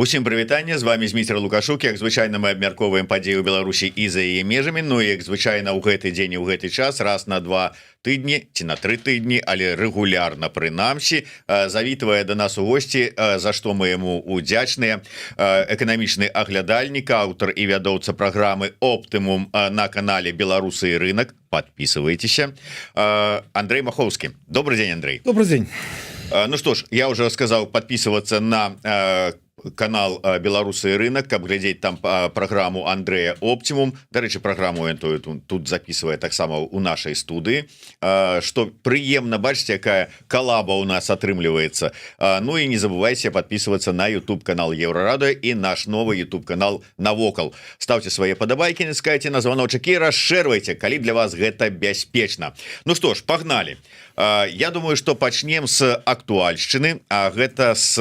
Усім прывітанне, з вами Зміцер Лукашук. Як звычайна, мы абмяркоўваем падзеі ў Беларусі і за яе межамі. Ну і як звычайна ў гэты дзень і ў гэты час раз на 2 тыдні ці на 3 тыдні, але рэгулярна прынамсі завітвае да нас у госці, за што мы яму удзячныя. Эканамічны аглядальнік, аўтар і вядоўца праграмы Оптымум на канале Беларусы і рынок. Подписывайтеся. Андрей Маховский. Добрый день, Андрей. Добрый день. Ну что ж, я уже сказал подписываться на канал Беларусы і рынок, каб глядзець там праграму Андрэя Оптимум. Дарэчы, праграму тут записывае таксама у нашай студыі, что прыемна бачыць, якая калаба у нас атрымліваецца. Ну і не забывайся подписываться на YouTube канал Еврорадио і наш новый YouTube канал Навокал. Ставьте свае падабайкі, націскайце на званочак і расшэрвайце, калі для вас гэта бяспечна. Ну что ж, погнали. Я думаю, что пачнем с актуальшчыны, а гэта с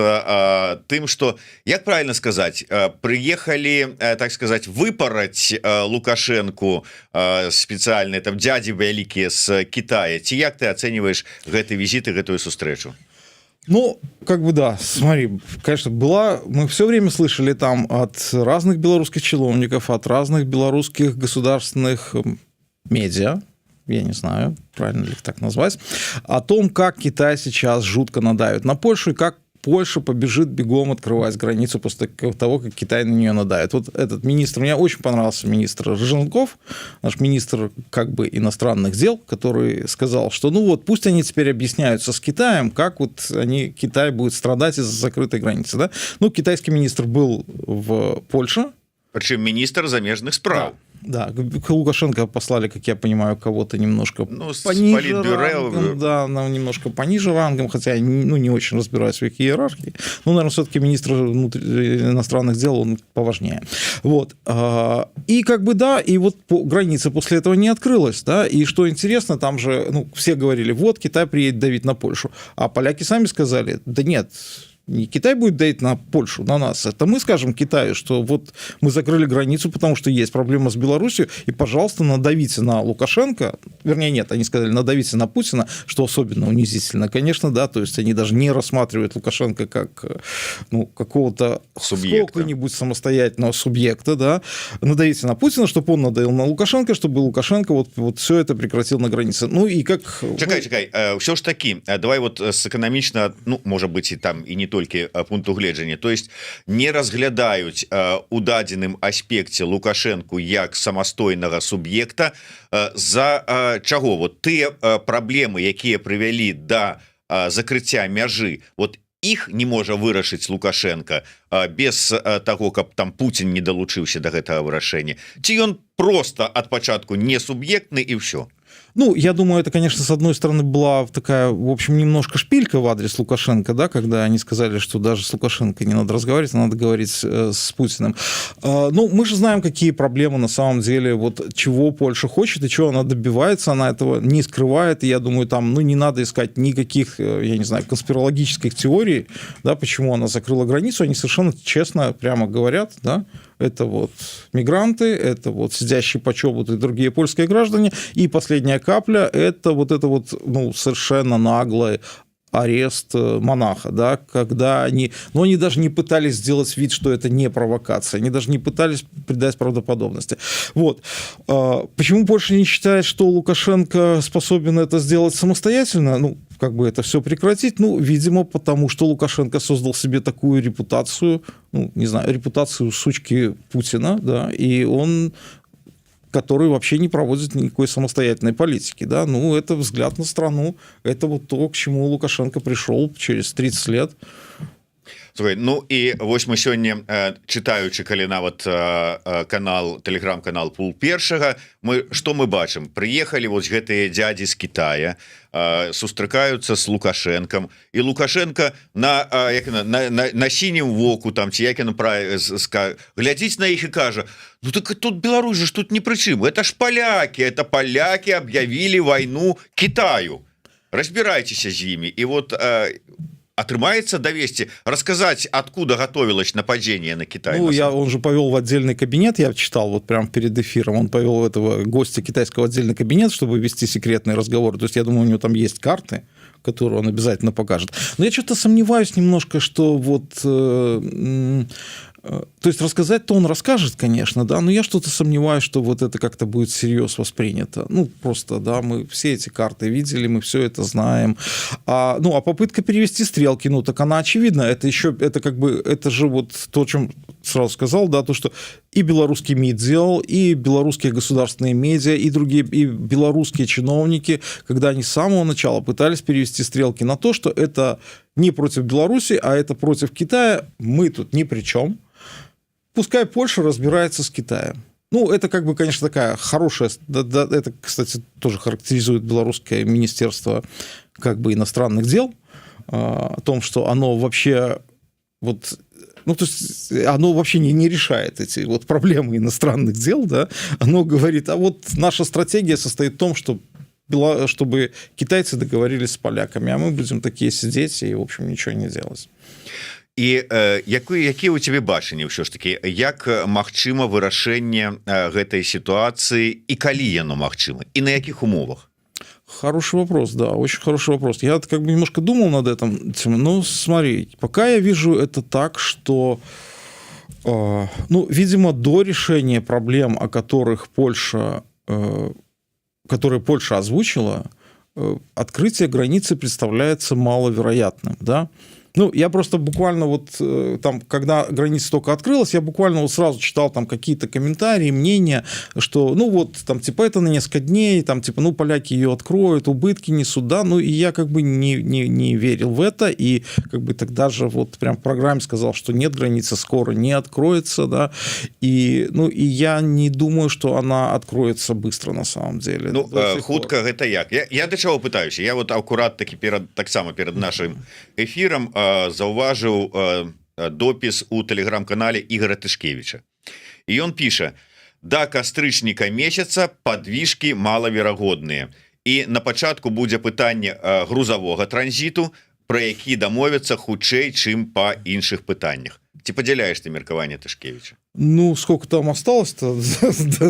тым, что, як правильно сказать, приехали, так сказать, выпараць Лукашенку специальные там дяди вялікія с Китая. Ці як ты оцениваешь гэты визит и гэтую сустрэчу? Ну, как бы да, смотри, конечно, мы все время слышали там от разных белорусских чиновников, от разных белорусских государственных медиа, я не знаю, правильно ли их так назвать, о том, как Китай сейчас жутко надавит на Польшу и как Польша побежит бегом открывать границу после того, как Китай на нее надавит. Вот этот министр, мне очень понравился министр Рыженков, наш министр как бы иностранных дел, который сказал, что ну вот пусть они теперь объясняются с Китаем, как вот Китай будет страдать из-за закрытой границы. Да? Ну, китайский министр был в Польше. Причем министр замежных справ. Да, к Лукашенко послали, как я понимаю, кого-то немножко пониже рангом, да, немножко пониже рангом, хотя я не очень разбираюсь в их иерархии. Но, наверное, все-таки министр иностранных дел, он поважнее. Вот. И как бы, да, и вот граница после этого не открылась, да, и что интересно, там же, все говорили, вот, Китай приедет давить на Польшу, а поляки сами сказали, да нет, не Китай будет давить на Польшу, на нас. Это мы скажем Китаю, что вот мы закрыли границу, потому что есть проблема с Беларусью, и, пожалуйста, надавите на Лукашенко. Вернее, нет, они сказали, надавите на Путина, что особенно унизительно, конечно, да, то есть они даже не рассматривают Лукашенко как какого-то сколько-нибудь самостоятельного субъекта, да. Надавите на Путина, чтобы он надавил на Лукашенко, чтобы Лукашенко вот все это прекратил на границе. Ну и как... Чакай, все ж таки, давай вот экономично, может быть, и там, и не только пункту гледжання, то есть не разглядаюць у дадзеным аспекце Лукашенку як самастойнага суб'екта, за чаго вот тыя праблемы, якія прывялі да закрыцця мяжы, вот іх не можа вырашыць Лукашенко без таго, каб там Путін не далучыўся да гэтага вырашэння, ці ён просто ад пачатку не суб'ектны і ўсё? Ну, я думаю, это, конечно, с одной стороны была такая, в общем, немножко шпилька в адрес Лукашенко, да, когда они сказали, что даже с Лукашенко не надо разговаривать, надо говорить с Путиным. Ну, мы же знаем, какие проблемы на самом деле, вот чего Польша хочет и чего она добивается, она этого не скрывает, и я думаю, там, не надо искать никаких, я не знаю, конспирологических теорий, да, почему она закрыла границу, они совершенно честно прямо говорят, да, это вот мигранты, это вот сидящие по чоботу и другие польские граждане, и последняя капля – это вот совершенно наглый арест монаха, да, когда они даже не пытались сделать вид, что это не провокация, они даже не пытались придать правдоподобности. Вот. Почему Польша не считает, что Лукашенко способен это сделать самостоятельно? Как бы это все прекратить? Видимо, потому что Лукашенко создал себе такую репутацию, репутацию сучки Путина, да, и он... который вообще не проводит никакой самостоятельной политики. Да? Это взгляд на страну, это вот то, к чему Лукашенко пришел через 30 лет. Слухай, і вось мы сёння, чытаючы калі нават тэлеграм-канал Пул Першага, што мы бачым? Прыехалі вось гэтыя дзядзі з Китая, сустракаюцца з Лукашенком, і Лукашенко на сінім воку, там, ці як яно глядзіць на іх і кажа, так тут Беларусь же тут не пры чым, это ж палякі аб'явілі вайну Китаю, разбірайцеся з імі. І вот атрымаецца давесці, рассказать, откуда готовилось нападение на Китай? Ну, он же повел в отдельный кабинет, я читал вот прямо перед эфиром, он повел этого гостя китайского в отдельный кабинет, чтобы вести секретные разговоры. То есть, я думаю, у него там есть карты, которую он обязательно покажет. Но я что-то сомневаюсь немножко, что вот... То есть рассказать-то он расскажет, конечно, да, но я что-то сомневаюсь, что вот это как-то будет всерьез воспринято. Ну, просто, да, мы все эти карты видели, мы все это знаем. А попытка перевести стрелки, ну, так она очевидна. Это еще, это как бы, это же вот то, о чем сразу сказал, да, то, что и белорусский МИД делал, и белорусские государственные медиа, и другие, и белорусские чиновники, когда они с самого начала пытались перевести стрелки на то, что это не против Беларуси, а это против Китая, мы тут ни при чем. Пускай Польша разбирается с Китаем. Ну, это как бы, конечно, такая хорошая... Да, это, кстати, тоже характеризует белорусское министерство как бы иностранных дел, о том, что оно вообще... Вот, ну, то есть оно вообще не решает эти вот проблемы иностранных дел, да, оно говорит, а вот наша стратегия состоит в том, чтобы китайцы договорились с поляками, а мы будем такие сидеть и, в общем, ничего не делать. І якія у тебе бачанні ўсё ж таки, як магчыма вырашэнне гэтай сітуацыі і калі яно магчыма і на якіх умовах? Хороший вопрос, да, очень хороший вопрос. Я как бы немножко думал над этим, но смотри, пока я вижу это так, что, ну, видимо, до решения проблем, которые Польша озвучила, открытие границы представляется маловероятным, да. Ну, я просто буквально вот там, когда граница только открылась, я буквально вот сразу читал там какие-то комментарии, мнения, что, ну, вот, там, типа, это на несколько дней, там, типа, ну, поляки ее откроют, убытки несут, да, ну, и я как бы не верил в это, и как бы тогда же вот прям в программе сказал, что нет, граница скоро не откроется, да, и, ну, и я не думаю, что она откроется быстро на самом деле. Ну, хутка гэта як? Я до чего пытаюсь? Я вот аккурат таки таксама перед нашим эфиром заўважыў допіс у тэлеграм-канале Ігора Тышкевіча, і ён піша: да кастрычніка месяца падвижкі малаверагодныя, і на пачатку будзе пытанне грузавога транзіту, пра які дамовяцца хутчэй, чым па іншых пытаннях. Ці падзяляеш ты меркаванне Тышкевича? Ну, сколько там осталось-то?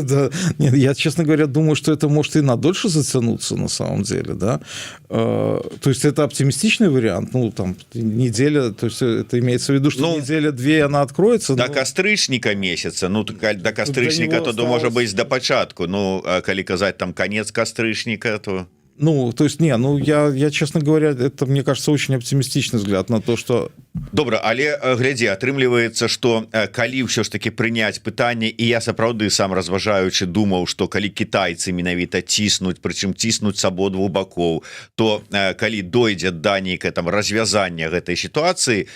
Да. Нет, я, честно говоря, думаю, что это может и надольше затянуться на самом деле, да. То есть это оптимистичный вариант, ну, там, неделя, то есть это имеется в виду, что неделя-две она откроется. До кастрычніка месяца, ну, до кастрычніка, то может быть до пачатку, ну, калі казаць там конец кастрычніка, то... Ну, то есть, я, честно говоря, это, мне кажется, очень оптимистичный взгляд на то, что... Добра, але, глядзі, атрымліваецца, што калі ўсё ж таки прыняць пытанне, і я сапраўды сам разважаючы думаў, што калі кітайцы менавіта ціснуць, прычым ціснуць с абодвух бакоў, то калі дойдзе да нейкае там развязання гэтай сітуацыі,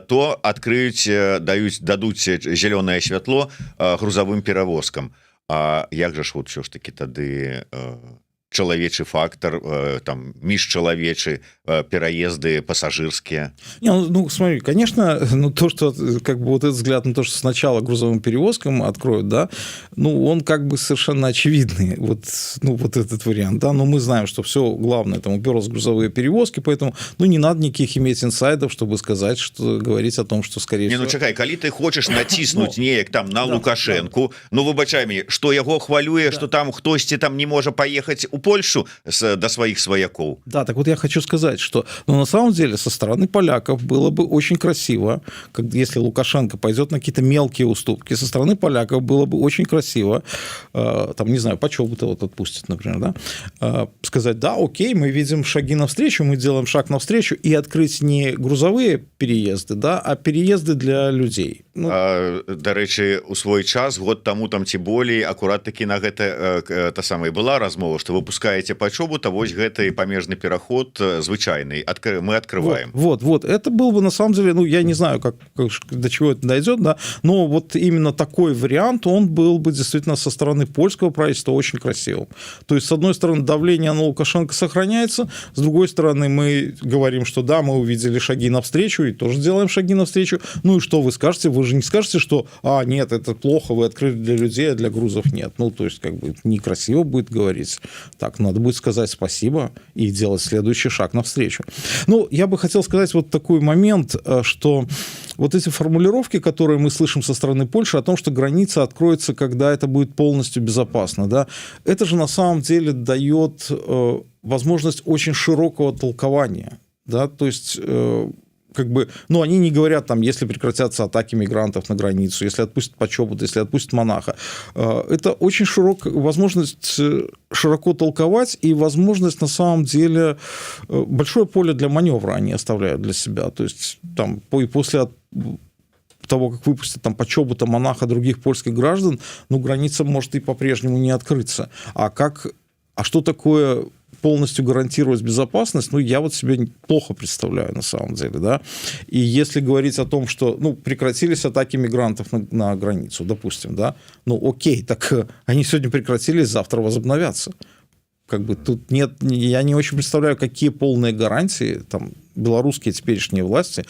то адкрыюць, дадуць зялёнае святло грузавым перавозкам. А як жа ж вот ўсё ж таки тады... чалавечы фактор, там, міжчалавечы, пераезды пассажирские. Ну, смотри, конечно, ну, то, что, как бы, вот этот взгляд на то, что сначала грузовым перевозкам откроют, да, ну, он как бы совершенно очевидный, вот, ну, вот этот вариант, да, но мы знаем, что все главное, там, уперлось грузовые перевозки, поэтому, ну, не надо никаких иметь инсайдов, чтобы сказать, что, говорить о том, что, скорее всего... Не, ну, чакай, калі ты хочешь націснуть неяк там на Лукашенку, ну, выбачай мне, что яго хвалюе, что там хтосьці там не можа поехать у Польшу до своих свояков. Да, так вот я хочу сказать, что, ну, на самом деле со стороны поляков было бы очень красиво, если Лукашенко пойдет на какие-то мелкие уступки, со стороны поляков было бы очень красиво, там, не знаю, Почёбута вот отпустит, например, да, сказать, да, окей, мы видим шаги навстречу, мы делаем шаг навстречу, и открыть не грузовые переезды, да, а переезды для людей. Ну, да рэчы, у свой час, год тому там ці болей, акурат таки на гэта та самая была размова, что выпускаете Почёбута, вось гэты памежны пераход звычайный, мы открываем. Вот, это был бы на самом деле, ну, я не знаю, как до чего это дойдет, да, но вот именно такой вариант, он был бы действительно со стороны польского правительства очень красивым. То есть, с одной стороны, давление на Лукашенко сохраняется, с другой стороны, мы говорим, что да, мы увидели шаги навстречу и тоже делаем шаги навстречу. Ну и что вы скажете, вы вы же не скажете, что, нет, это плохо, вы открыли для людей, а для грузов нет. Ну, то есть, как бы, некрасиво будет говорить. Так, надо будет сказать спасибо и делать следующий шаг навстречу. Ну, я бы хотел сказать вот такой момент, что вот эти формулировки, которые мы слышим со стороны Польши, о том, что граница откроется, когда это будет полностью безопасно, да, это же на самом деле дает возможность очень широкого толкования, да, то есть как бы, ну, они не говорят, там, если прекратятся атаки мигрантов на границу, если отпустят Почобута, если отпустят монаха. Это очень широкая возможность широко толковать и возможность, на самом деле, большое поле для маневра они оставляют для себя. То есть, там, после того, как выпустят там Почобута, монаха, других польских граждан, ну, граница может и по-прежнему не открыться. А что такое полностью гарантировать безопасность, ну, я вот себе плохо представляю, на самом деле, да. И если говорить о том, что, ну, прекратились атаки мигрантов на границу, допустим, да, ну, окей, так они сегодня прекратились, завтра возобновятся. Как бы тут нет, я не очень представляю, какие полные гарантии там белорусские теперешние власти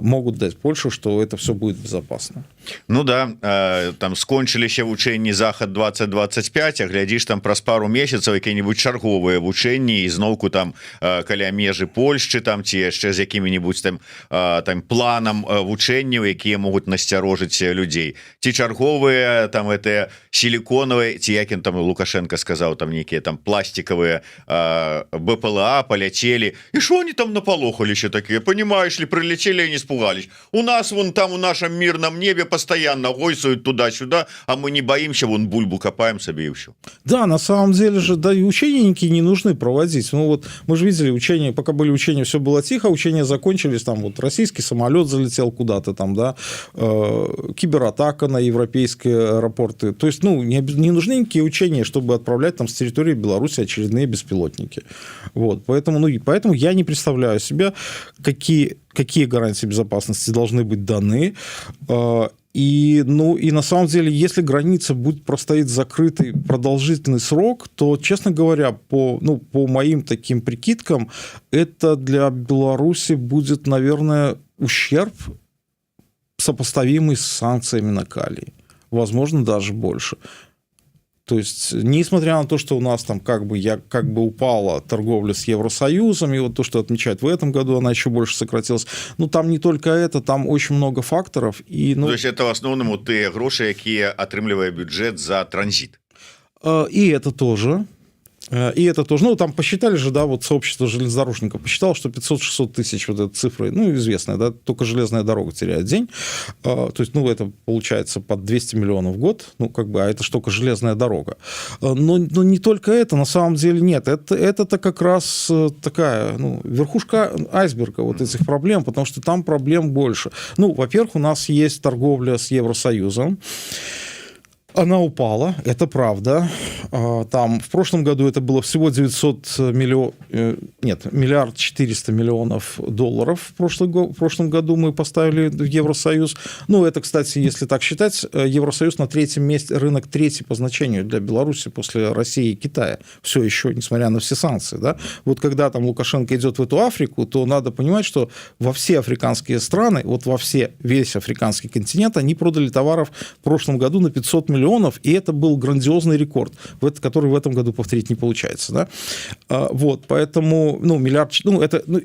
могут дать Польше, что это все будет безопасно. Ну да, там скончыліся вучэнні захад 2025, а глядзіш там праз пару месяцаў якія-нибудь чарговыя вучэнні і зноўку там каля межы Польшчы там ці яшчэ з якімі-нибудь там планам вучэнняў, якія могуць насцярожыць людзей, ці чарговыя там это силиконовые, ці якім там Лукашенко сказаў, там некія там пластиковые БПЛА поляцелі, і что они там наполохаліся такие, понимаешь ли, прилетели и не испугались. У нас вон там у нашем мирном небе постоянно гойсают туда-сюда, а мы не боимся, вон бульбу копаем себе и все. Да, на самом деле же, да, и учения никакие не нужны проводить. Ну вот мы же видели учения, пока были учения, все было тихо, учения закончились, там вот российский самолет залетел куда-то там, да, кибератака на европейские аэропорты. То есть, ну, не нужны никакие учения, чтобы отправлять там с территории Беларуси очередные беспилотники. Вот, поэтому я не представляю себе, какие гарантии безопасности должны быть даны. И на самом деле, если граница будет простоять закрытой продолжительный срок, то, честно говоря, по моим таким прикидкам, это для Беларуси будет, наверное, ущерб, сопоставимый с санкциями на калий. Возможно, даже больше. То есть, несмотря на то, что у нас там как бы упала торговля с Евросоюзом, и вот то, что отмечают в этом году, она еще больше сократилась. Ну, там не только это, там очень много факторов. И, то есть, это в основном те гроши, которые отрымливает бюджет за транзит? И это тоже. Ну, там посчитали же, да, вот сообщество железнодорожников посчитало, что 500-600 тысяч вот этой цифры, ну, известная, да, только железная дорога теряет день. То есть, ну, это получается под 200 миллионов в год, ну, как бы, а это ж только железная дорога. Но не только это, на самом деле, нет. Это как раз такая, ну, верхушка айсберга вот этих проблем, потому что там проблем больше. Ну, во-первых, у нас есть торговля с Евросоюзом. Она упала, это правда. Там в прошлом году это было всего 1 400 миллионов долларов. В прошлом году мы поставили в Евросоюз. Ну, это, кстати, если так считать, Евросоюз на третьем месте, рынок третий по значению для Беларуси после России и Китая. Все еще, несмотря на все санкции. Да? Вот когда там Лукашенко идет в эту Африку, то надо понимать, что во все африканские страны, вот весь африканский континент, они продали товаров в прошлом году на 500 миллионов, и это был грандиозный рекорд, который в этом году повторить не получается. Да? Вот, поэтому, миллиард...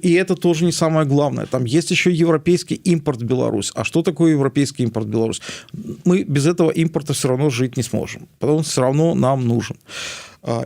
и это тоже не самое главное. Там есть еще европейский импорт в Беларусь. А что такое европейский импорт в Беларусь? Мы без этого импорта все равно жить не сможем, потому что все равно нам нужен.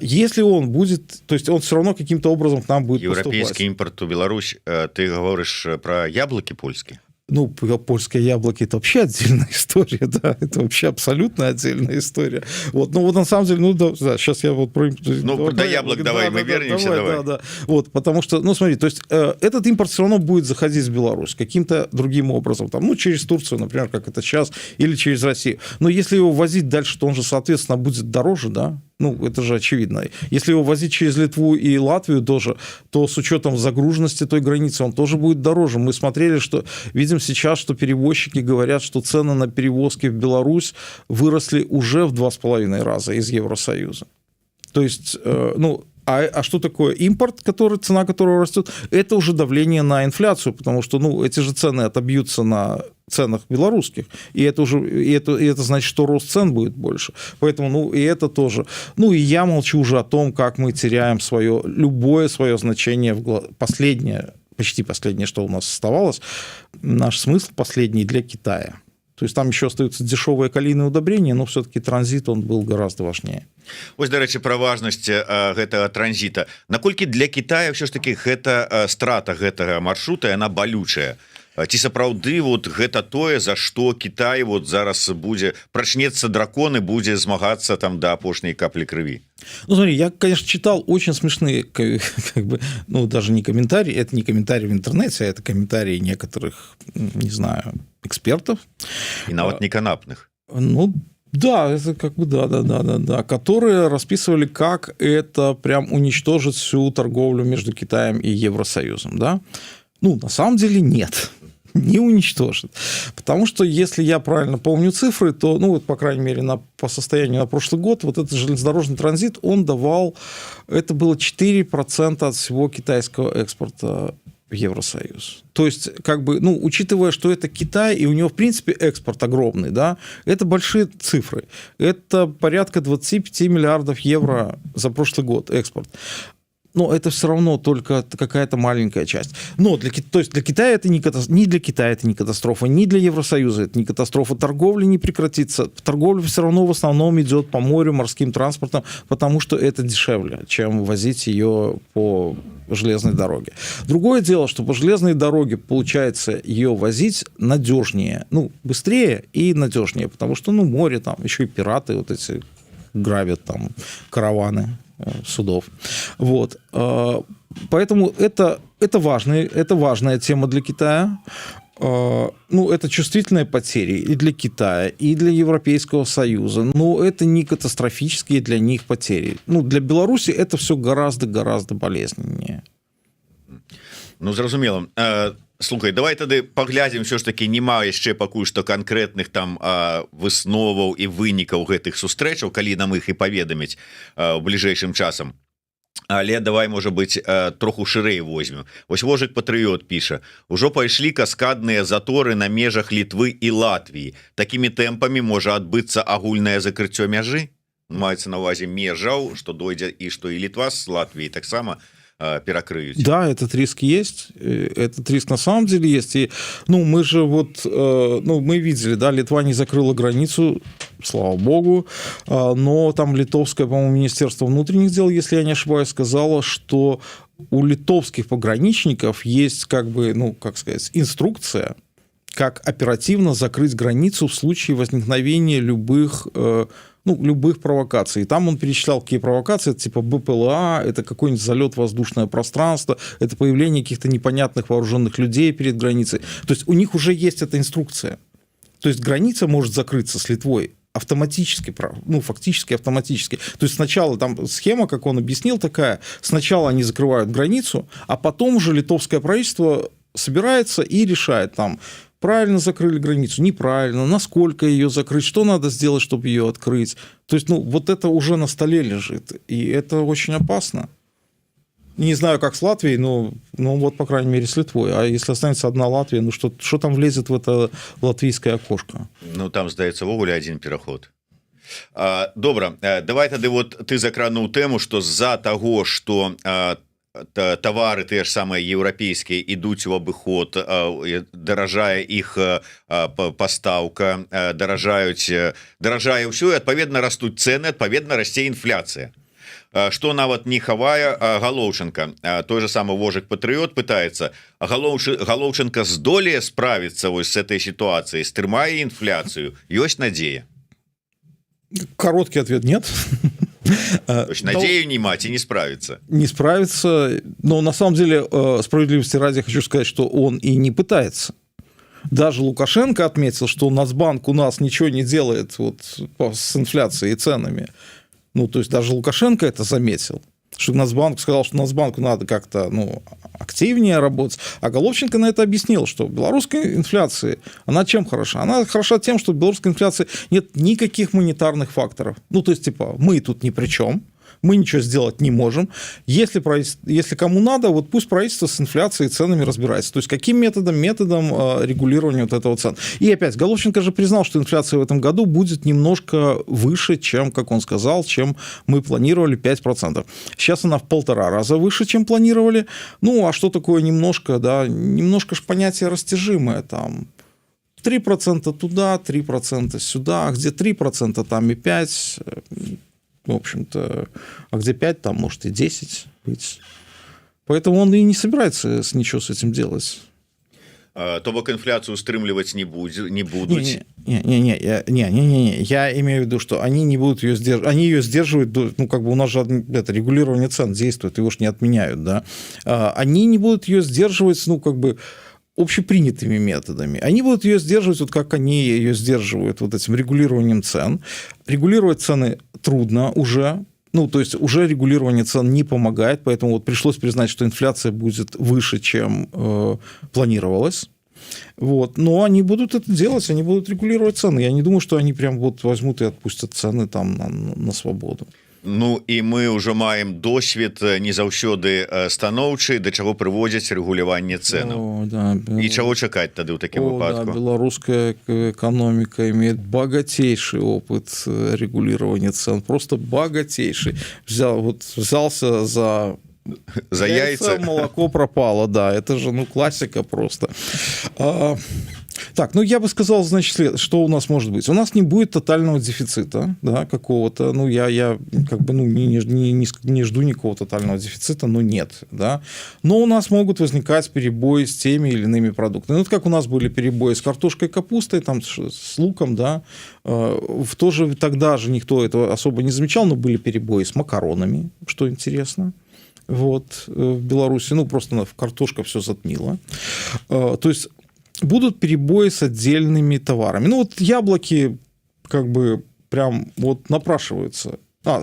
Если он будет, то есть он все равно каким-то образом к нам будет европейский поступать. Европейский импорт в Беларусь, ты говоришь про яблоки польские? Ну, польское яблоко – это вообще отдельная история, да, это вообще абсолютно отдельная история. Вот, ну, вот на самом деле, сейчас я вот... до яблок давай, мы вернемся, давай. Да. Вот, потому что, смотри, то есть этот импорт все равно будет заходить в Беларусь каким-то другим образом, там, через Турцию, например, как это сейчас, или через Россию. Но если его возить дальше, то он же, соответственно, будет дороже, да? Ну, это же очевидно. Если его возить через Литву и Латвию тоже, то с учетом загруженности той границы он тоже будет дороже. Мы смотрели, видим сейчас, что перевозчики говорят, что цены на перевозки в Беларусь выросли уже в 2,5 раза из Евросоюза. То есть, А что такое импорт, цена которого растет? Это уже давление на инфляцию, потому что эти же цены отобьются на ценах белорусских, и это значит, что рост цен будет больше. Поэтому, и это тоже. И я молчу уже о том, как мы теряем любое свое значение, почти последнее, что у нас оставалось, наш смысл последний для Китая. То есть там еще остаются дешевые калийные удобрения, но все-таки транзит, он был гораздо важнее. Вось, дарэчы, пра важнасць гэтага транзіта. Наколькі для Китая все ж таки гэта страта гэтага маршрута, яна балючая? Ці сапраўды гэта тое, за што Китай зараз прачнецца дракон и будзе змагацца там до апошняй каплі крыві? Смотри, я, конечно, читал очень смешные, даже не комментарии, это не комментарии в интернете, а это комментарии некоторых, не знаю, экспертов. И нават не канапных. Да, это да, которые расписывали, как это прям уничтожит всю торговлю между Китаем и Евросоюзом, да? На самом деле нет. Не уничтожит. Потому что, если я правильно помню цифры, то, по крайней мере, по состоянию на прошлый год, этот железнодорожный транзит, он давал, это было 4% от всего китайского экспорта в Евросоюз. То есть, учитывая, что это Китай, и у него, в принципе, экспорт огромный, да, это большие цифры. Это порядка 25 миллиардов евро за прошлый год экспорт. Но это все равно только какая-то маленькая часть. То есть для Китая это не катастрофа, ни для Китая это не катастрофа, ни для Евросоюза это не катастрофа. Торговля не прекратится. Торговля все равно в основном идет по морю, морским транспортом, потому что это дешевле, чем возить ее по железной дороге. Другое дело, что по железной дороге получается ее возить надежнее, быстрее и надежнее, потому что, море, там еще и пираты эти грабят там караваны судов. Поэтому это важная тема для Китая. Это чувствительные потери и для Китая, и для Европейского Союза. Но это не катастрофические для них потери. Для Беларуси это все гораздо болезненнее. Зразумела. Слухай, давай тады паглядзім, все ж таки няма яшчэ пакуль што канкрэтных там высноваў і вынікаў гэтых сустрэчаў, калі нам іх і паведаміць бліжэйшым часам. Але давай, можа быць, троху шырэй возьмем. Вось Вожык Патрыёт піша: ужо пайшлі каскадныя заторы на межах Літвы і Латвіі. Такімі тэмпамі можа адбыцца агульнае закрыццё мяжы? Маецца на ўвазе межаў, што дойдзе і што і Літва з Латвіяй таксама перекрыють. Да, этот риск есть. Этот риск на самом деле есть. И, мы же мы видели, да, Литва не закрыла границу, слава богу, но там литовское, по-моему, Министерство внутренних дел, если я не ошибаюсь, сказало, что у литовских пограничников есть инструкция, как оперативно закрыть границу в случае возникновения любых провокаций. И там он перечислял, какие провокации, это типа БПЛА, это какой-нибудь залет в воздушное пространство, это появление каких-то непонятных вооруженных людей перед границей. То есть у них уже есть эта инструкция. То есть граница может закрыться с Литвой автоматически, фактически автоматически. То есть сначала там схема, как он объяснил, такая: сначала они закрывают границу, а потом уже литовское правительство собирается и решает там, правильно закрыли границу, неправильно, насколько ее закрыть, что надо сделать, чтобы ее открыть. То есть, это уже на столе лежит, и это очень опасно. Не знаю, как с Латвией, но по крайней мере, с Литвой. А если останется одна Латвия, что там влезет в это латвийское окошко? Там, здаецца, ввогуле один пераход. Добра, давай тады ты закрануў тэму, што з-за таго, што тавары тыя ж самыя еўрапейскія ідуць у абыход, даражае іх пастаўка, даражае ўсё, і адпаведна растуць цэны, адпаведна расце інфляцыя. Што нават не хавае Галоўченко. Той же самы Вожык Патрыёт пытаецца: Галоўченко здолее справіцца вось с этой сітуацыяй, стрымае інфляцыю, ёсць надзея? Короткий ответ: нет. Надею, не справится. Не справится. Но на самом деле, справедливости ради, хочу сказать, что он и не пытается. Даже Лукашенко отметил, что Нацбанк у нас ничего не делает с инфляцией и ценами. То есть даже Лукашенко это заметил. Что Нацбанк сказал, что Нацбанку надо как-то активнее работать. А Головченко на это объяснил, что белорусская инфляция, она чем хороша? Она хороша тем, что в белорусской инфляции нет никаких монетарных факторов. То есть, мы тут ни при чем. мы ничего сделать не можем. Если кому надо, вот пусть правительство с инфляцией и ценами разбирается. То есть каким методом? Методом регулирования вот этого цен. И опять, Головченко же признал, что инфляция в этом году будет немножко выше, чем, как он сказал, чем мы планировали, 5%. Сейчас она в 1,5 раза выше, чем планировали. Ну, а что такое немножко, да? Немножко ж понятие растяжимое там. 3% туда, 3% сюда, а где 3%, там и 5%, в общем-то, а где 5%, там может и 10% быть. Поэтому он и не собирается ничего с этим делать. То бок инфляцию стрымліваць не будуць. Не. Я имею в виду, что они не будут ее сдерживать. Они ее сдерживают, ну, как бы у нас же это регулирование цен действует, его же не отменяют, да. Они не будут ее сдерживать, ну, как бы общепринятыми методами. Они будут ее сдерживать, вот как они ее сдерживают вот этим регулированием цен. Регулировать цены трудно уже. Ну, то есть уже регулирование цен не помогает, поэтому вот пришлось признать, что инфляция будет выше, чем планировалось. Вот. Но они будут это делать, они будут регулировать цены. Я не думаю, что они прям вот возьмут и отпустят цены там на свободу. Ну і мы ўжо маем досвед не заўсёды станоўчы, да чаго прыводзяць рэгуляванне цэнаў. І чаго чакаць тады ў такім выпадку? Белорусская экономика имеет богатейший опыт регулирования цен, просто богатейший. Взялся за яйца, молоко пропало, да, это же, ну, классика просто. Так, ну, я бы сказал, значит, что у нас может быть. У нас не будет тотального дефицита, да, какого-то, ну, я как бы, ну, не жду никакого тотального дефицита, но нет, да. Но у нас могут возникать перебои с теми или иными продуктами. Ну, вот как у нас были перебои с картошкой, капустой, там, с луком, да, тоже тогда же никто этого особо не замечал, но были перебои с макаронами, что интересно. Вот, в Беларуси, ну, просто картошка все затмила. То есть будут перебои с отдельными товарами. Ну, вот яблоки как бы прям вот напрашиваются.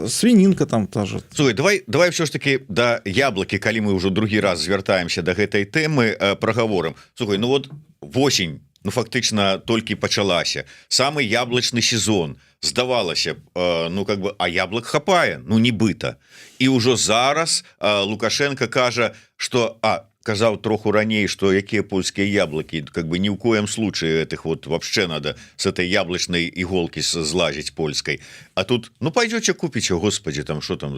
Свининка там та же. Слухай, давай все ж таки да яблоки, калі мы ўжо другі раз звяртаемся да гэтай тэмы, прагаворым. Слухай, ну вот восень, ну фактычна толькі пачалася. Самы яблычны сезон. Здавалася, ну как бы, а яблок хапае, ну нібыта. І ўжо зараз Лукашенко кажа, что казаў троху раней, что якія польскія яблоки, как бы ни в коем случае этих вот вообще надо с этой яблочной иголки злазить польской. А тут, ну пойдете купите, господи, там что там,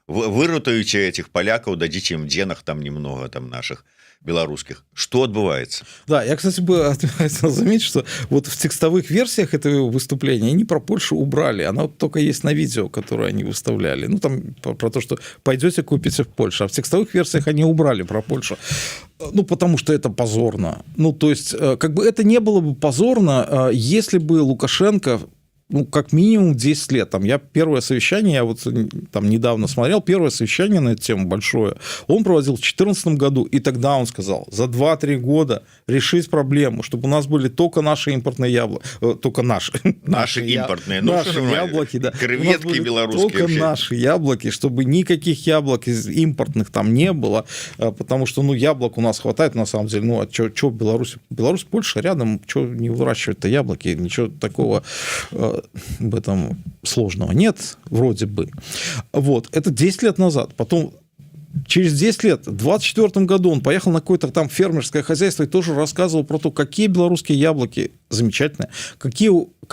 вырутаете этих поляков, дадите им денег там немного там наших белорусских. Что отбывается? Да, я, кстати, бы хотел заметить, что вот в текстовых версиях этого выступления они про Польшу убрали. Она вот только есть на видео, которое они выставляли. Ну, там про то, что пойдете купите в Польшу. А в текстовых версиях они убрали про Польшу. Ну, потому что это позорно. Ну, то есть, как бы это не было бы позорно, если бы Лукашенко... Ну, как минимум 10 лет. Там я первое совещание, я вот там недавно смотрел, первое совещание на эту тему большое, он проводил в 2014 году, и тогда он сказал, за 2-3 года решить проблему, чтобы у нас были только наши импортные яблоки, только наши импортные, наши яблоки, да. Креветки белорусские. Только вообще. Наши яблоки, чтобы никаких яблок из импортных там не было, потому что, ну, яблок у нас хватает, на самом деле, ну, а что Беларусь? Беларусь, Польша рядом, что не выращивать-то яблоки, ничего такого в этом сложного нет, вроде бы. Вот, это 10 лет назад. Потом, через 10 лет, в 2024 году он поехал на какое-то там фермерское хозяйство и тоже рассказывал про то, какие белорусские яблоки замечательные,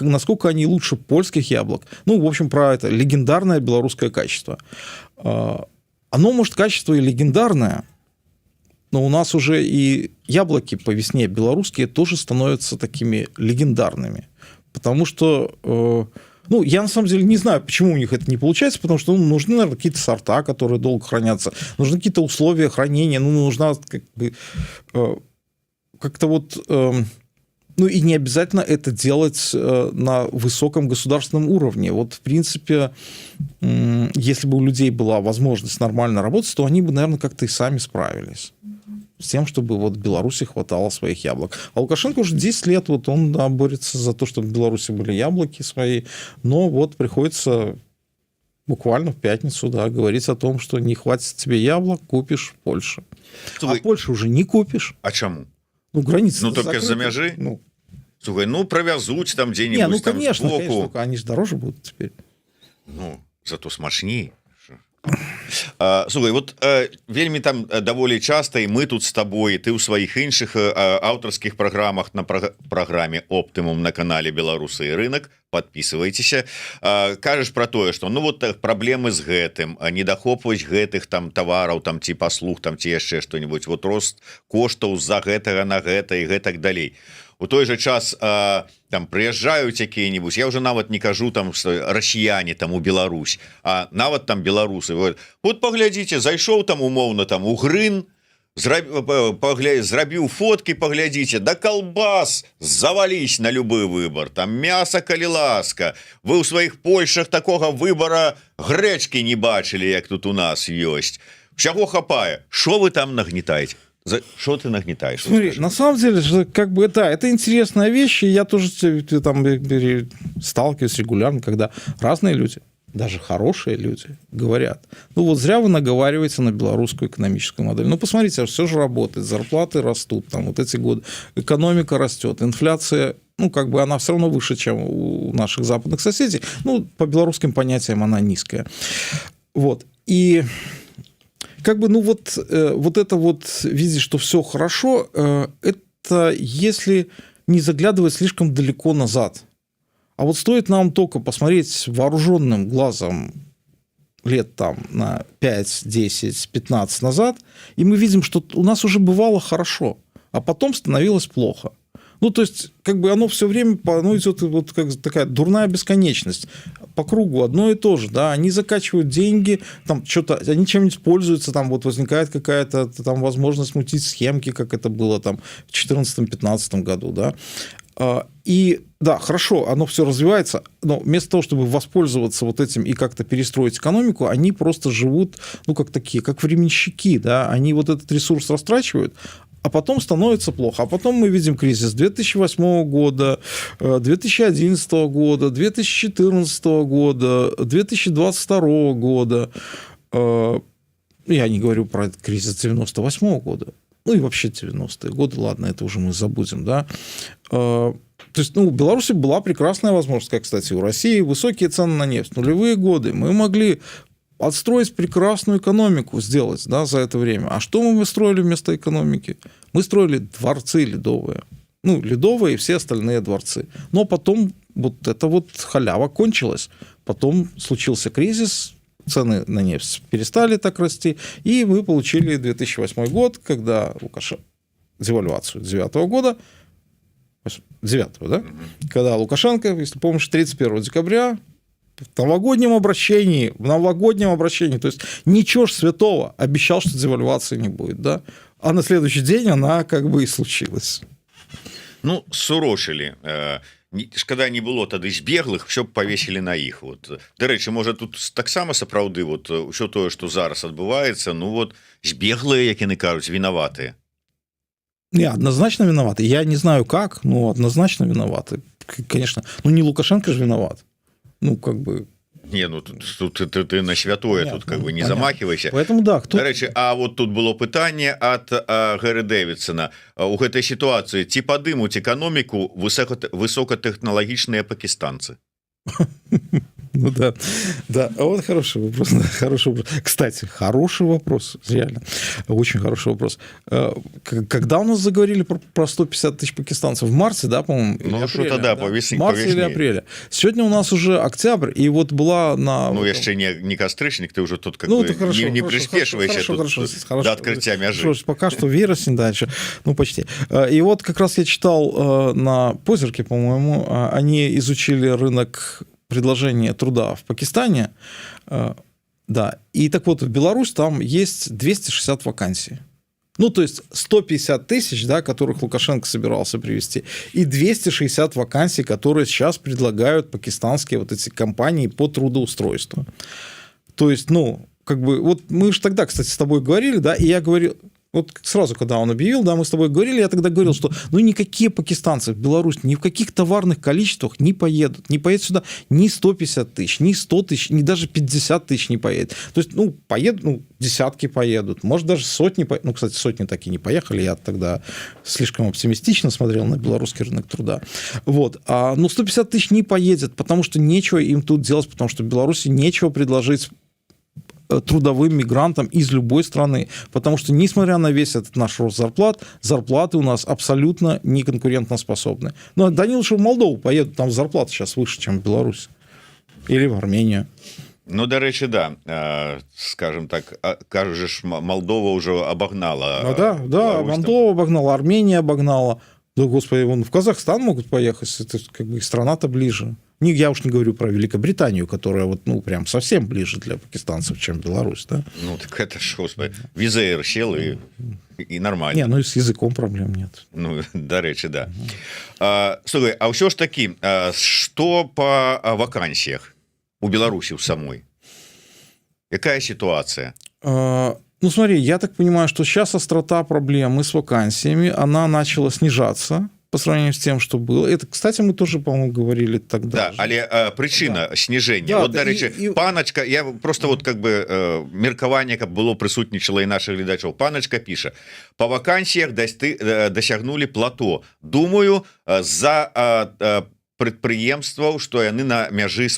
насколько они лучше польских яблок. Ну, в общем, про это легендарное белорусское качество. Оно, может, качество и легендарное, но у нас уже и яблоки по весне белорусские тоже становятся такими легендарными. Потому что, ну, я на самом деле не знаю, почему у них это не получается, потому что нужны, наверное, какие-то сорта, которые долго хранятся, нужны какие-то условия хранения, ну, нужна как бы, как-то вот... Ну, и не обязательно это делать на высоком государственном уровне. Вот, в принципе, если бы у людей была возможность нормально работать, то они бы, наверное, как-то и сами справились с тем, чтобы вот в Беларуси хватало своих яблок. А Лукашенко уже 10 лет, вот он, да, борется за то, чтобы в Беларуси были яблоки свои, но вот приходится буквально в пятницу, да, говорить о том, что не хватит тебе яблок, купишь в Польше. А в Польше уже не купишь. А чему? Ну, границы. Ну, только за мяжи? Ну, слушай, ну, провязуть там где-нибудь. Не, ну, там конечно, сбоку. конечно, они же дороже будут теперь. Ну, зато смачнее. Слухай, вот вельмі там даволі часта і мы тут с тобой, ты ў сваіх іншых аўтарскіх праграмах на праграме Оптымум на канале Беларусы і рынок, подписывайтеся, кажаш про тое, что ну вот праблемы з гэтым, недахоп вось гэтых там тавараў там ці паслуг там ці яшчэ што-нибудь, вот рост коштаў з-за гэтага на гэта і гэтак далей. У той же час там прыязджаюць якія-нибудь, я уже нават не кажу там расіяне там у Беларусь, а нават там беларусы вот паглядзіце, зайшоў там умоўна там у Грын, зрабіў фотки, паглядзіце, да колбас завались на любы выбор, там мяса калі ласка, вы ў сваіх Польшах такога выбора грэчкі не бачылі, як тут у нас ёсць, усяго хапае, шо вы там нагнетаете? Что ты нагнетаешь? Смотри, на самом деле, как бы, да, это интересная вещь, и я тоже там сталкиваюсь регулярно, когда разные люди, даже хорошие люди, говорят, ну вот зря вы наговариваете на белорусскую экономическую модель. Ну, посмотрите, все же работает, зарплаты растут, там вот эти годы, экономика растет, инфляция, ну, как бы она все равно выше, чем у наших западных соседей, ну, по белорусским понятиям она низкая. Вот, и... Как бы, ну вот это вот видеть, что все хорошо, это если не заглядывать слишком далеко назад. А вот стоит нам только посмотреть вооруженным глазом лет там на 5, 10, 15 назад, и мы видим, что у нас уже бывало хорошо, а потом становилось плохо. Ну, то есть, как бы оно все время идет вот как такая дурная бесконечность. По кругу одно и то же, да, они закачивают деньги, там что-то, они чем-нибудь пользуются, там вот возникает какая-то там возможность мутить схемки, как это было там в 2014-2015 году, да. И да, хорошо, оно все развивается, но вместо того, чтобы воспользоваться вот этим и как-то перестроить экономику, они просто живут, ну, как такие, как временщики, да, они вот этот ресурс растрачивают, а потом становится плохо. А потом мы видим кризис 2008 года, 2011 года, 2014 года, 2022 года. Я не говорю про кризис 98 года. Ну и вообще 90-е годы. Ладно, это уже мы забудем, да. То есть, ну, у Беларуси была прекрасная возможность, как, кстати, у России, высокие цены на нефть. Нулевые годы. Мы могли отстроить прекрасную экономику, сделать, да, за это время. А что мы строили вместо экономики? Мы строили дворцы ледовые. Ну, ледовые и все остальные дворцы. Но потом вот эта вот халява кончилась. Потом случился кризис, цены на нефть перестали так расти, и мы получили 2008 год, когда девальвацию 2009 года, 9-го, да? Когда Лукашенко, если помнишь, 31 декабря в новогоднем обращении, то есть ничего ж святого, обещал, что девальвации не будет, да? А на следующий день она как бы и случилась. Ну, сурошили. Шкада не было тады збеглых, все повесілі на іх. Вот. Дарэчы, можа тут таксама сапраўды вот ўсё тое, што зараз адбываецца, ну вот збеглыя, як яны кажуць, вінаватыя. Не, однозначно виноваты. Я не знаю как, но однозначно виноваты. Конечно. Ну, не Лукашенко же виноват. Ну, как бы... Не, ну тут ты на святое, понятно, тут как бы не понятно. Замахивайся. Поэтому да. Дарэчы, а вот тут было пытанне ад Гэри Дэвідсона. У гэтай сітуацыі ці падымуць эканоміку высокатэхналагічныя пакистанцы? Ну да, да. А вот хороший вопрос. Кстати, хороший вопрос, реально. Очень хороший вопрос. Когда у нас заговорили про 150 тысяч пакистанцев? В марте, да, по-моему? Ну, что-то да, по весне. В марте или апреле. Сегодня у нас уже октябрь, и вот была на... Ну, еще не кострычник, ты уже тут как бы хорошо, не приспешиваешься до открытия мяжи. Пока что вересень дальше, ну, почти. И вот как раз я читал на Позерке, по-моему, они изучили рынок предложение труда в Пакистане, да, и так вот в Беларусь там есть 260 вакансий. Ну, то есть 150 тысяч, да, которых Лукашенко собирался привести, и 260 вакансий, которые сейчас предлагают пакистанские вот эти компании по трудоустройству. То есть, ну, как бы, вот мы же тогда, кстати, с тобой говорили, да, и я говорил... Вот сразу, когда он объявил, да, мы с тобой говорили, я тогда говорил, что ну никакие пакистанцы в Беларусь ни в каких товарных количествах не поедут. Не поедут сюда ни 150 тысяч, ни 100 тысяч, ни даже 50 тысяч не поедет. То есть, ну, поедут, ну, десятки поедут, может, даже сотни поедут. Ну, кстати, сотни так и не поехали. Я тогда слишком оптимистично смотрел на белорусский рынок труда. Вот. Ну, 150 тысяч не поедет, потому что нечего им тут делать, потому что в Беларуси нечего предложить трудовым мигрантам из любой страны. Потому что, несмотря на весь этот наш рост зарплат, зарплаты у нас абсолютно не конкурентоспособны. Но да они лучше в Молдову поедут, там зарплата сейчас выше, чем в Беларусь. Или в Армению. Ну, дарэчы, да, скажем так, кажешь, Молдова уже обогнала. Ну, да, Молдова обогнала, Армения обогнала. Да, господи, вон в Казахстан могут поехать, это как бы страна-то ближе. Я уж не говорю про Великобританию, которая вот, ну, прям совсем ближе для пакистанцев, чем Беларусь, да? Ну, так это ж, господи, визаир сел и нормально. Не, ну и с языком проблем нет. Ну, дарэчы, да. Слухай, а ўсё ж таки, что по вакансиях у Беларуси в самой? Какая ситуация? Ну, смотри, я так понимаю, что сейчас острота проблемы с вакансиями, она начала снижаться по сравнению с тем, что было. Это, кстати, мы тоже, по-моему, говорили тогда. Да, але причина снижения. Да, вот, дарэчы, паначка, я просто вот как бы меркаванне, каб было прысутнічала і наших гледачоў. Паначка піша: по вакансіях дасягнули плато. Думаю, за прадпрыемстваў, што яны на мяжы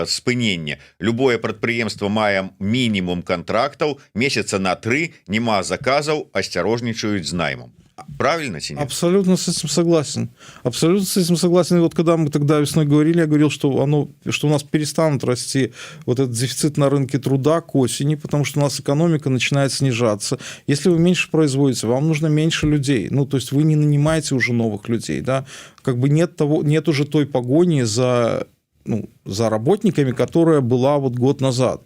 спынення. Любое прадпрыемства мае мінімум контрактаў, месяца на 3, нема заказаў, асцярожнічаюць з наймом. Правильно, Синя? Абсолютно с этим согласен. Абсолютно с этим согласен. И вот когда мы тогда весной говорили, я говорил, что у нас перестанут расти вот этот дефицит на рынке труда к осени, потому что у нас экономика начинает снижаться. Если вы меньше производите, вам нужно меньше людей. Ну, то есть вы не нанимаете уже новых людей, да? Как бы нет уже той погони за работниками, которая была вот год назад.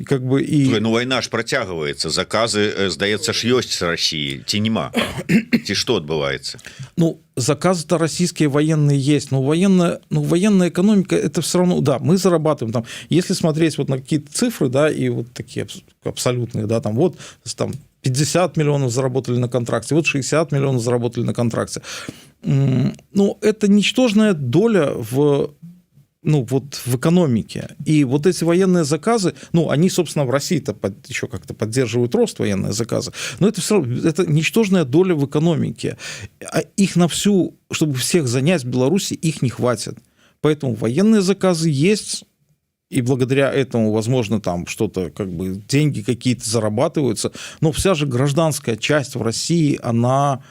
Как бы и... Ну, война ж працягваецца, заказы, здаецца ж, ёсць с России, ці нема? Ці што адбываецца? Ну, заказы-то российские военные есть, но военная экономика, это все равно, да, мы зарабатываем там, если смотреть вот на какие-то цифры, да, и вот такие абсолютные, да, там вот там 50 миллионов заработали на контракте, вот 60 миллионов заработали на контракте. Ну, это ничтожная доля в экономике. И вот эти военные заказы, они, собственно, в России-то еще как-то поддерживают рост военные заказы, но это все равно, это ничтожная доля в экономике. А их на всю, чтобы всех занять в Беларуси, их не хватит. Поэтому военные заказы есть, и благодаря этому, возможно, там что-то, как бы, деньги какие-то зарабатываются, но вся же гражданская часть в России, она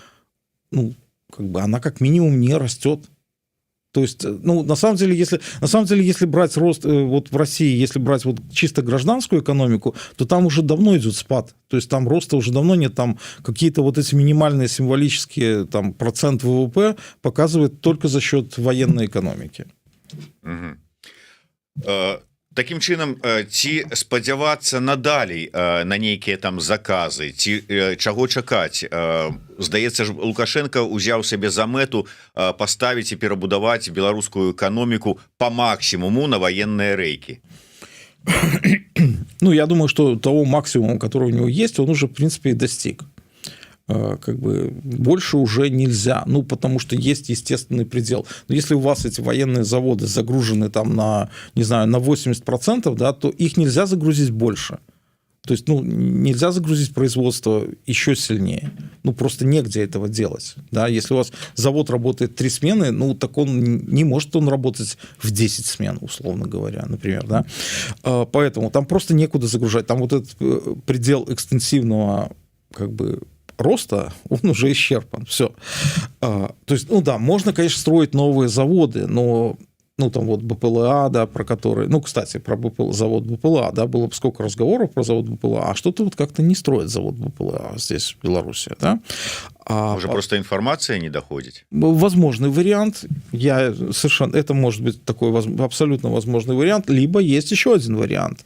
как минимум не растет. То есть, на самом деле, если брать рост вот в России, если брать вот чисто гражданскую экономику, то там уже давно идет спад. То есть там роста уже давно нет, там какие-то вот эти минимальные символические там, процент ВВП показывает только за счет военной экономики. Угу. Таким чынам, ці спадзявацца надалей на нейкія там заказы, ці чаго чакаць? Здаецца ж, Лукашенко ўзяў сабе за мэту паставіць і перабудаваць беларускую эканоміку по максимуму на военные рейки. Ну, я думаю, что того максимума, который у него есть, он уже, в принципе, и достиг. Как бы больше уже нельзя, потому что есть естественный предел. Но если у вас эти военные заводы загружены там на, не знаю, на 80%, да, то их нельзя загрузить больше. То есть, нельзя загрузить производство еще сильнее. Просто негде этого делать. Да? Если у вас завод работает 3 смены, так он не может работать в 10 смен, условно говоря, например. Да? Поэтому там просто некуда загружать. Там вот этот предел экстенсивного, как бы, роста, он уже исчерпан. Все. То есть, можно, конечно, строить новые заводы, но там вот БПЛА, да, про который... кстати, про завод БПЛА, да, было бы сколько разговоров про завод БПЛА, а что-то вот как-то не строит завод БПЛА здесь, в Беларуси, да. Может, просто информация не доходит? Возможный вариант. Это может быть такой абсолютно возможный вариант, либо есть еще один вариант.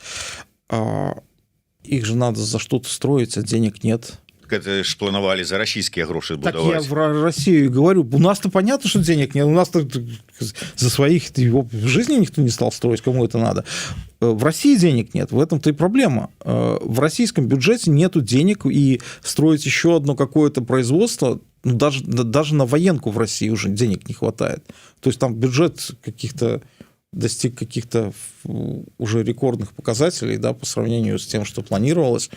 Их же надо за что-то строить, а денег нет. Это ж планировали за российские гроши будовать. Так я в Россию говорю. У нас-то понятно, что денег нет. У нас-то за своих его в жизни никто не стал строить, кому это надо. В России денег нет. В этом-то и проблема. В российском бюджете нету денег, и строить еще одно какое-то производство, даже на военку в России уже денег не хватает. То есть там бюджет достиг каких-то уже рекордных показателей, да, по сравнению с тем, что планировалось.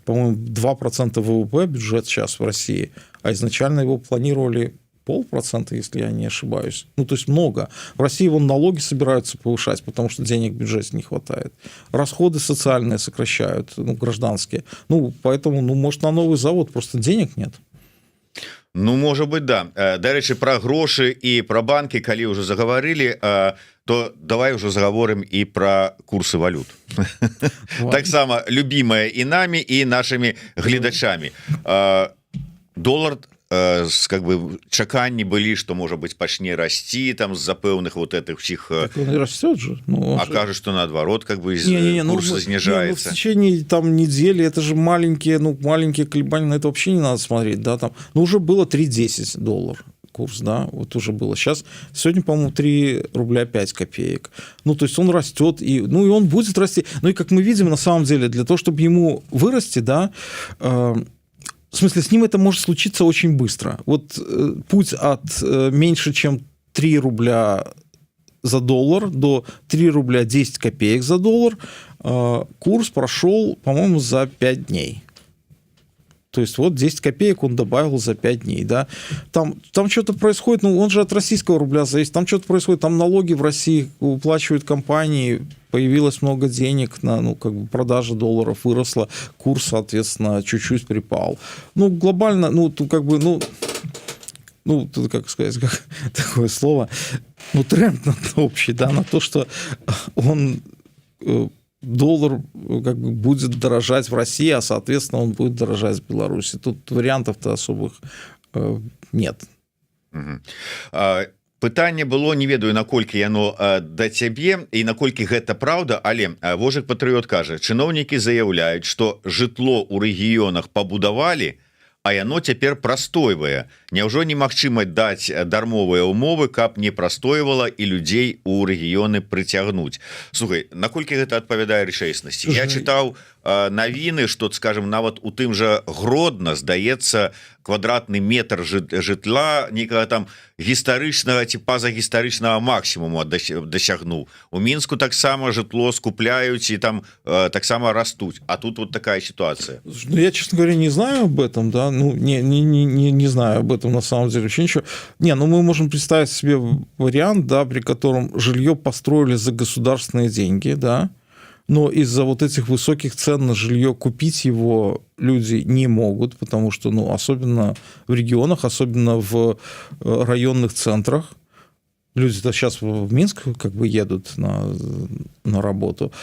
По-моему, 2% ВВП бюджет сейчас в России, а изначально его планировали 0,5%, если я не ошибаюсь. Ну, то есть много. В России вон налоги собираются повышать, потому что денег в бюджете не хватает. Расходы социальные сокращают, ну, гражданские. Ну, поэтому, ну, может, на новый завод просто денег нет. Ну, можа быть, да. Дарэчы, пра грошы і пра банкі, калі ўжо загаварылі, то давай ўжо загаворым і пра курсы валют. Таксама любімая і намі, і нашымі гледачамі. Долар, как бы, чаканні былі, што, можа быць, пачне расці там з-за пэўных вот этих всіх... Так он и растет же. Ну, кажа, что наоборот, как бы, курс ну, снижается. В течение там недели, это же маленькие колебания, на это вообще не надо смотреть, да, там. Ну, уже было $3.10 курс, да, вот уже было. Сейчас, сегодня, по-моему, 3 рубля 5 копеек. Ну, то есть он растет, и он будет расти. Ну, и как мы видим, на самом деле, для того, чтобы ему вырасти, да, в смысле, с ним это может случиться очень быстро. Вот путь от меньше, чем 3 рубля за доллар до 3 рубля 10 копеек за доллар курс прошел, по-моему, за 5 дней. То есть вот 10 копеек он добавил за 5 дней. Да? Там что-то происходит, ну он же от российского рубля зависит, там что-то происходит, там налоги в России уплачивают компании, появилось много денег на, ну, как бы продажа долларов выросла, курс, соответственно, чуть-чуть припал. Ну, глобально, ну, тут как бы, ну, тут, как сказать, как такое слово, ну, тренд общий, да, на то, что он... доллар как бы будет дорожать в России, а, соответственно, он будет дорожать в Беларуси. Тут вариантов-то особых нет. Пытанне было, не ведаю, наколькі яно да цябе і наколькі гэта праўда, але Вожык Патрыёт кажа, чыноўнікі заяўляюць, што жытло ў рэгіёнах пабудавалі, а яно цяпер прастойвае. Няўжо немагчыма даць дармовыя ўмовы, каб не прастойвала і людзей у рэгіёны прыцягнуць. Слухай, наколькі гэта адпавядае рэчаіснасці? Я чытаў навіны, што, скажем, нават у тым жа Гродна, здаецца, квадратны метр жытла некага там гістарычнага ці пазагістарычнага максімуму дасягнуў. У Мінску таксама жытло скупляюць і там таксама растуць. А тут вот такая ситуация. Ну, я, честно говоря, не знаю об этом, да, ну, не знаю об этом на самом деле вообще ничего. Не, ну, мы можем представить себе вариант, да, при котором жилье построили за государственные деньги, да, но из-за вот этих высоких цен на жилье купить его люди не могут, потому что, ну, особенно в регионах, особенно в районных центрах, люди-то сейчас в Минск как бы едут на работу,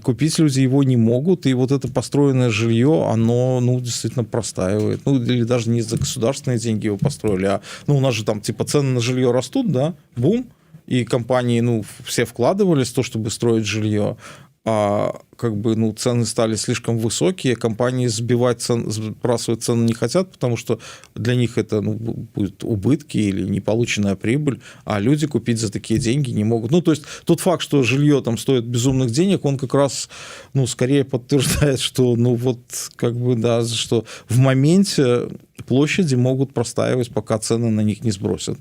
купить люди его не могут, и вот это построенное жилье, оно, ну, действительно простаивает. Ну, или даже не за государственные деньги его построили, а, ну, у нас же там, типа, цены на жилье растут, да, бум, и компании, ну, все вкладывались в то, чтобы строить жилье, а как бы, ну, цены стали слишком высокие, компании сбрасывать цены не хотят, потому что для них это, ну, будет убытки или неполученная прибыль, а люди купить за такие деньги не могут. Ну, то есть тот факт, что жилье там стоит безумных денег, он как раз, ну, скорее подтверждает, что, ну, вот, как бы, да, что в моменте площади могут простаивать, пока цены на них не сбросят.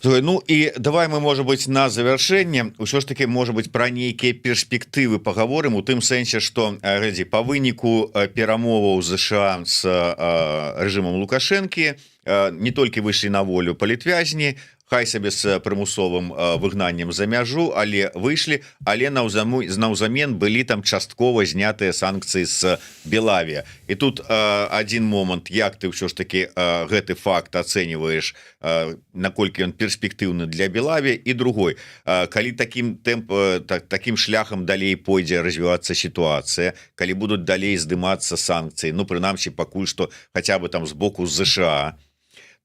Ну і давай мы, можа быть, на завяршэнне ўсё ж таки, можа быть, пра нейкія перспектывы пагаворым у тым сэнсе, што, глядзі, па выніку перамоваў ЗША з рэжымам Лукашэнкі не толькі выйшлі на волю палітвязні, хай сабе з прымусовым выгнаннем за мяжу, але выйшлі, але наўзамен былі там часткова знятыя санкцыі з Белавія. І тут один момант, як ты ўсё ж таки гэты факт ацэньваеш, наколькі ён перспектыўны для Белавія, і другой, калі таким шляхам далей пойдзе развівацца сітуацыя, калі будуць далей здымацца санкцыі, ну, прынамсі, пакуль што хаця бы там з боку ЗША,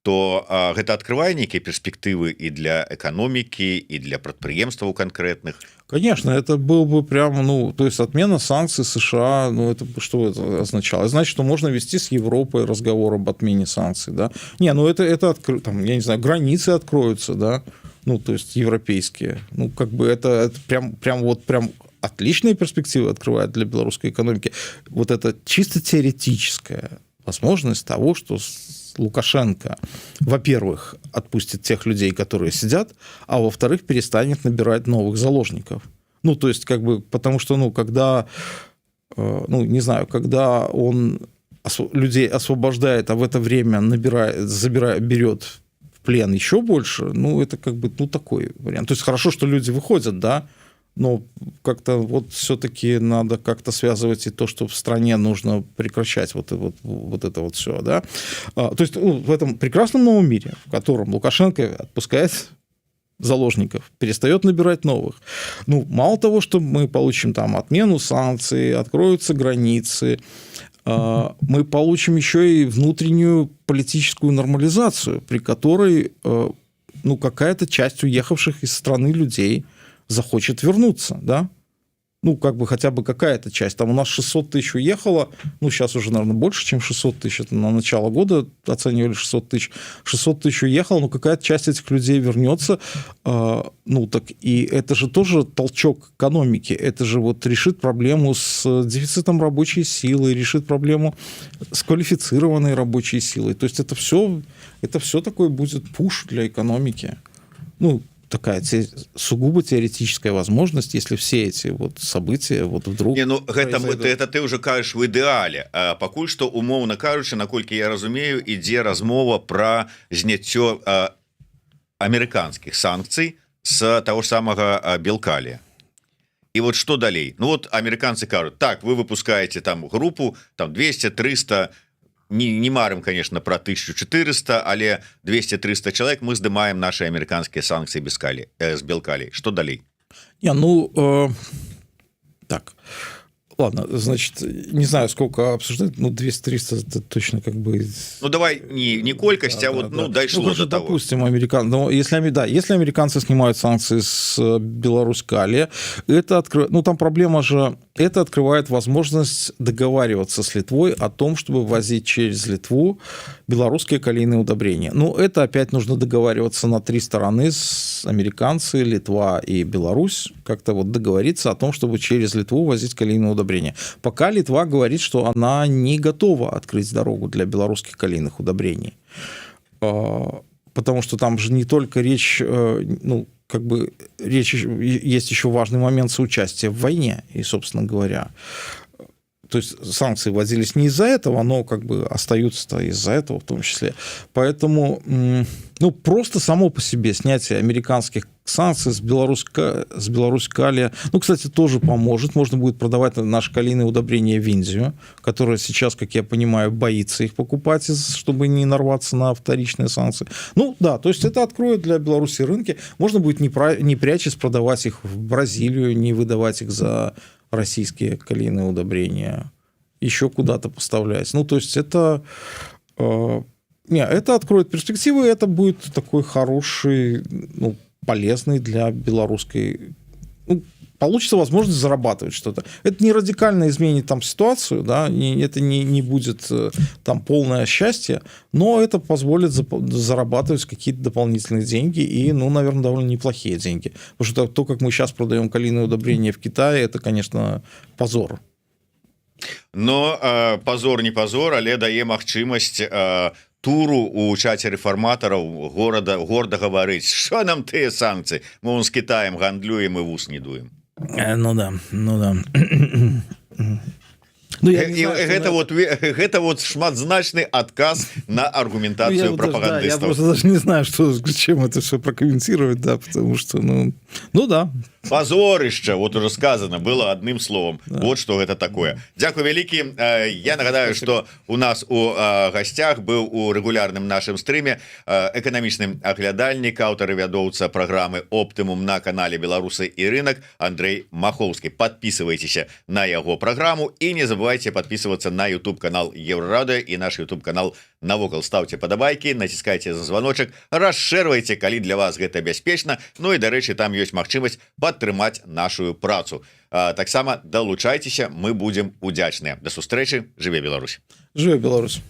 то гэта открывае нейкія перспектывы и для экономики, и для прадпрыемстваў конкретных. Конечно, это был бы прям, ну, то есть отмена санкций США, ну, это что это означало? Значит, что можно вести с Европой разговор об отмене санкций, да? Не, ну, это там, я не знаю, границы откроются, да? Ну, то есть европейские. Ну, как бы это прям отличные перспективы открывает для белорусской экономики. Вот это чисто теоретическая возможность того, что Лукашенко, во-первых, отпустит тех людей, которые сидят, а во-вторых, перестанет набирать новых заложников. Ну, то есть, как бы, потому что, ну, когда, ну, не знаю, когда он людей освобождает, а в это время берет в плен еще больше, ну, это как бы, ну, такой вариант. То есть хорошо, что люди выходят, да, но как-то вот все-таки надо как-то связывать и то, что в стране нужно прекращать вот это вот все, да. То есть в этом прекрасном новом мире, в котором Лукашенко отпускает заложников, перестает набирать новых. Ну, мало того, что мы получим там отмену санкций, откроются границы, мы получим еще и внутреннюю политическую нормализацию, при которой, ну, какая-то часть уехавших из страны людей захочет вернуться, да? Ну, как бы хотя бы какая-то часть. Там у нас 600 тысяч уехало, ну, сейчас уже, наверное, больше, чем 600 тысяч. Это на начало года оценивали 600 тысяч. 600 тысяч уехало, но какая-то часть этих людей вернется. Ну, так и это же тоже толчок экономики. Это же вот решит проблему с дефицитом рабочей силы, решит проблему с квалифицированной рабочей силой. То есть это все такой будет пуш для экономики. Ну, такая сугубо теоретическая возможность, если все эти вот события вот вдруг... Не, ну, гэта ты уже кажаш в ідэале. Пакуль што, умоўна кажучы, наколькі я разумею, ідзе размова пра зняццё амерыканскіх санкцый з таго ж самага Белкалія. І вот што далей? Ну вот амерыканцы кажуць, так, вы выпускаеце там групу, там 200-300, не марым, конечно, про 1400, але 200-300 человек мы здымаем наши американские санкции с Белкалий. Что далей? Так, ладно, значит, не знаю, сколько обсуждать, ну, 200-300 это точно как бы... Ну, давай не колькость, а вот, ну, дошло до того. Допустим, если американцы снимают санкции с Беларусь-Калия, это открывает... Ну, там проблема же... Это открывает возможность договариваться с Литвой о том, чтобы возить через Литву белорусские калийные удобрения. Ну, это опять нужно договариваться на 3 стороны, с американцы, Литва и Беларусь, как-то вот договориться о том, чтобы через Литву возить калийные удобрения. Пока Литва говорит, что она не готова открыть дорогу для белорусских калийных удобрений. Потому что там же не только речь, ну, как бы речь, есть еще важный момент соучастия в войне, и, собственно говоря, то есть санкции вводились не из-за этого, но как бы остаются-то из-за этого в том числе. Поэтому, ну, просто само по себе снятие американских санкций с Беларусь-Калия, ну, кстати, тоже поможет. Можно будет продавать наши калийные удобрения в Индию, которая сейчас, как я понимаю, боится их покупать, чтобы не нарваться на вторичные санкции. Ну, да, то есть это откроет для Беларуси рынки. Можно будет, не прячась, продавать их в Бразилию, не выдавать их за российские калийные удобрения, еще куда-то поставлять. Ну, то есть это откроет перспективы, это будет такой хороший, ну, полезный для белорусской... Ну, получится возможность зарабатывать что-то. Это не радикально изменит там ситуацию, да, это не будет там полное счастье, но это позволит зарабатывать какие-то дополнительные деньги и, ну, наверное, довольно неплохие деньги. Потому что то, как мы сейчас продаем калийные удобрения в Китае, это, конечно, позор. Но позор не позор, але дае магчымасць туру у чаце рэфарматараў горда гаварыць, што нам тыя санкцыі, мы з Кітаем гандлюем і вус не дуем. Ну да. Ну, гэта вот шматзначны адказ на аргументацию пропагандистов. Я просто даже не знаю, чем это все прокомментировать, да, потому что, ну да. Позорышча, вот уже сказано было одним словом, да. Вот что это такое. Дякую вялікі. Я нагадаю, что у нас у гостях был у регулярным нашим стриме экономічным аглядальнік, аўтар і вядоўца программы Оптимум на канале Беларусы и рынок Андрей Маховский. Подписывайтесь на его программу и не забывайте подписываться на YouTube канал Еврорадио и наш YouTube канал Навокал. Ставьте подобайки, натискайте за звоночек, расширвайте, калі для вас гэта бяспечна. Ну и, дарэчы, там есть магчымасць падтрымаць нашу працу. Таксама далучайцеся, мы будем удзячныя. До сустрэчы, жыве Беларусь. Жыве Беларусь.